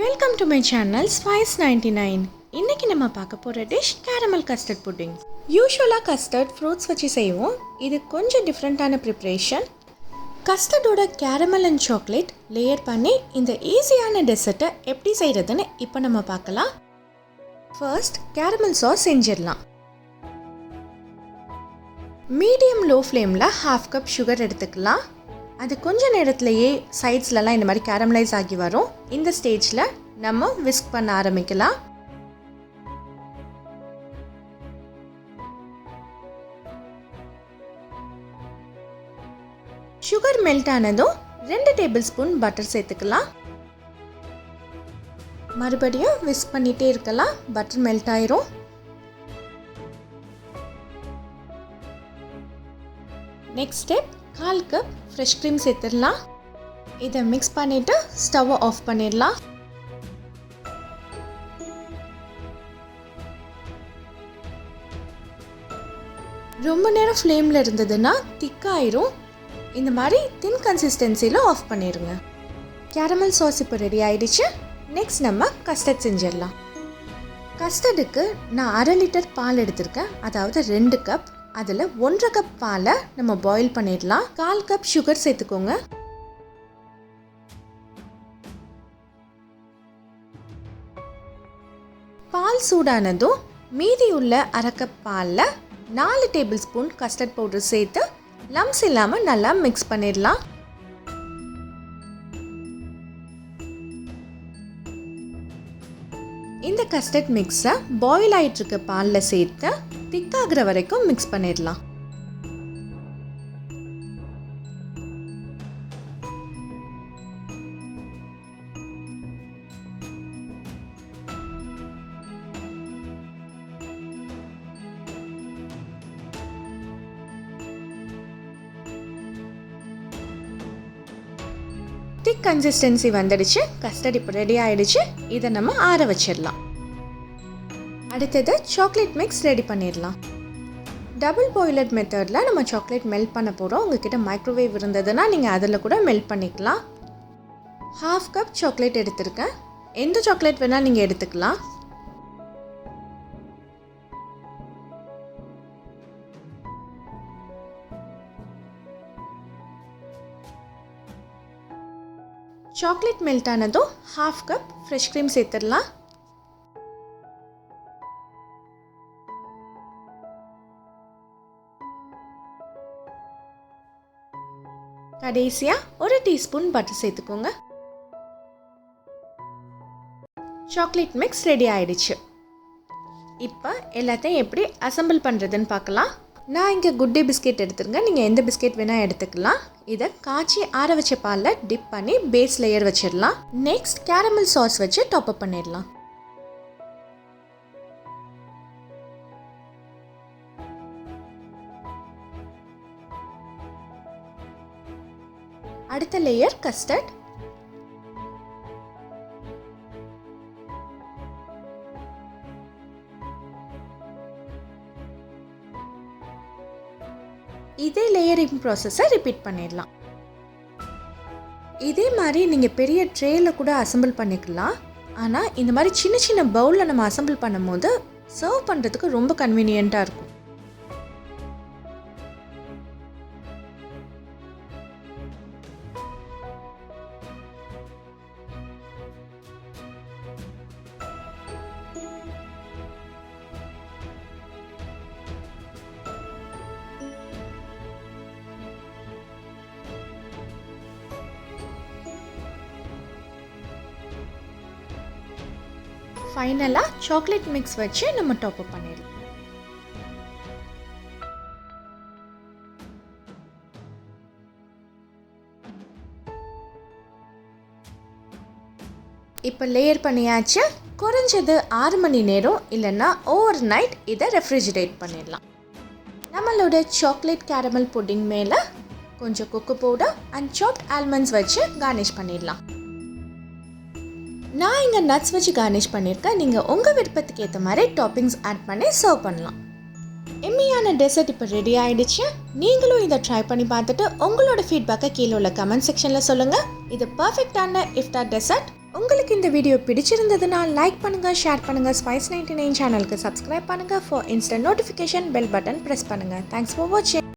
Welcome to my channel Spice99. இன்னைக்கு நம்ம பார்க்க போற dish caramel custard pudding. யூசுவலா custard fruits வச்சு செய்வோம். இது கொஞ்சம் டிஃபரண்டான preparation. கஸ்டர்டோட caramel and chocolate layer பண்ணி இந்த ஈஸியான டெசர்ட்டை எப்படி செய்யறதுன்னு இப்போ நம்ம பார்க்கலாம். First caramel sauce செஞ்சிரலாம். மீடியம் லோ ஃப்ளேம்ல 1/2 கப் sugar எடுத்துக்கலாம். அது கொஞ்ச நேரத்திலேயே சைட்ஸ்லலாம் இந்த மாதிரி கேரமலைஸ் ஆகி வரும். இந்த ஸ்டேஜில் நம்ம விஸ்க் பண்ண ஆரம்பிக்கலாம். சுகர் மெல்ட் ஆனதும் 2 டேபிள் ஸ்பூன் பட்டர் சேர்த்துக்கலாம். மறுபடியும் விஸ்க் பண்ணிகிட்டே இருக்கலாம். பட்டர் மெல்ட் ஆயிரும். Next step 1/4 cup fresh cream சேர்த்துடலாம். இதை மிக்ஸ் பண்ணிவிட்டு ஸ்டவ்வை ஆஃப் பண்ணிடலாம். ரொம்ப நேரம் ஃப்ளேமில் இருந்ததுன்னா திக்காயிரும். இந்த மாதிரி தின் கன்சிஸ்டன்சியில் ஆஃப் பண்ணிடுங்க. கேரமல் சாஸ் இப்போ ரெடி ஆயிடுச்சு. நெக்ஸ்ட் நம்ம கஸ்டர்ட் செஞ்சிடலாம். கஸ்டர்டுக்கு நான் 1/2 லிட்டர் பால் எடுத்திருக்கேன், அதாவது 2 கப். அதில் 1/2 கப் பாலை நம்ம பாயில் பண்ணிடலாம். 1/4 கப் சுகர் சேர்த்துக்கோங்க. பால் சூடானதும் மீதி உள்ள 1/2 கப் பாலில் 4 டேபிள் ஸ்பூன் கஸ்டர்ட் பவுடர் சேர்த்து லம்ஸ் இல்லாமல் நல்லா மிக்ஸ் பண்ணிடலாம். இந்த கஸ்டர்ட் மிக்ஸை பாயில் ஆகிட்டு இருக்க பாலில் சேர்த்து திக்காகிற வரைக்கும் மிக்ஸ் பண்ணிடலாம். திக் கன்சிஸ்டன்சி வந்துடுச்சு. கஸ்டர்ட் இப்போ ரெடி ஆயிடுச்சு. இதை நம்ம ஆற வச்சிடலாம். அடுத்தது சாக்லேட் மிக்ஸ் ரெடி பண்ணிடலாம். டபுள் பாய்லர் மெத்தடில் நம்ம சாக்லேட் மெல்ட் பண்ண போகிறோம். உங்ககிட்ட மைக்ரோவேவ் இருந்ததுன்னா நீங்கள் அதில் கூட மெல்ட் பண்ணிக்கலாம். 1/2 கப் சாக்லேட் எடுத்திருக்கேன். எந்த சாக்லேட் வேணால் நீங்கள் எடுத்துக்கலாம். சாக்லேட் மெல்ட் ஆனதும் 1/2 கப் ஃப்ரெஷ் க்ரீம் சேர்த்துடலாம். கடைசியாக 1 டீஸ்பூன் பட்டர் சேர்த்துக்கோங்க. சாக்லேட் மிக்ஸ் ரெடி ஆயிடுச்சு. இப்போ எல்லாத்தையும் எப்படி அசம்பிள் பண்ணுறதுன்னு பார்க்கலாம். நான் இங்கே குட் டே பிஸ்கெட் எடுத்துருங்க. நீங்கள் எந்த பிஸ்கெட் வேணால் எடுத்துக்கலாம். இதை காய்ச்சி ஆற வச்ச பாலில் டிப் பண்ணி பேஸ் லேயர் வச்சிடலாம். நெக்ஸ்ட் கேரமல் சாஸ் வச்சு டாப் அப் பண்ணிடலாம். அடுத்த லேயர் கஸ்டர்ட். இதே லேயரிங் ப்ராசஸை ரிப்பீட் பண்ணிடலாம். இதே மாதிரி நீங்கள் பெரிய ட்ரேயில் கூட அசம்பிள் பண்ணிக்கலாம். ஆனால் இந்த மாதிரி சின்ன சின்ன பவுலில் நம்ம அசம்பிள் பண்ணும்போது சர்வ் பண்ணுறதுக்கு ரொம்ப கன்வீனியண்ட்டாக இருக்கும். ஃபைனலாக சாக்லேட் மிக்ஸ் வச்சு நம்ம டாப் அப் பண்ணிடலாம். இப்போ லேயர் பண்ணியாச்சு. குறைஞ்சது 6 மணி நேரம் இல்லைன்னா ஓவர் நைட் இதை ரெஃப்ரிஜரேட் பண்ணிடலாம். நம்மளோட சாக்லேட் கேரமல் புட்டிங் மேலே கொஞ்சம் cocoa powder and soft almonds வச்சு கார்னிஷ் பண்ணிடலாம். நான் இங்கே நட்ஸ் வச்சு கார்னிஷ் பண்ணியிருக்கேன். நீங்கள் உங்கள் விருப்பத்துக்கு ஏற்ற மாதிரி டாப்பிங்ஸ் ஆட் பண்ணி சர்வ் பண்ணலாம். எம்மியான டெசர்ட் இப்போ ரெடி ஆகிடுச்சு. நீங்களும் இதை ட்ரை பண்ணி பார்த்துட்டு உங்களோட ஃபீட்பேக்கை கீழே உள்ள கமெண்ட் செக்ஷனில் சொல்லுங்கள். இது பர்ஃபெக்டான இஃப்தார் டெசர்ட். உங்களுக்கு இந்த வீடியோ பிடிச்சிருந்ததுன்னா லைக் பண்ணுங்கள், ஷேர் பண்ணுங்கள், ஸ்பைஸ் 99 சேனலுக்கு சப்ஸ்கிரைப் பண்ணுங்கள். For instant notification bell button press பண்ணுங்கள். தேங்க்ஸ் ஃபார் வாட்சிங்.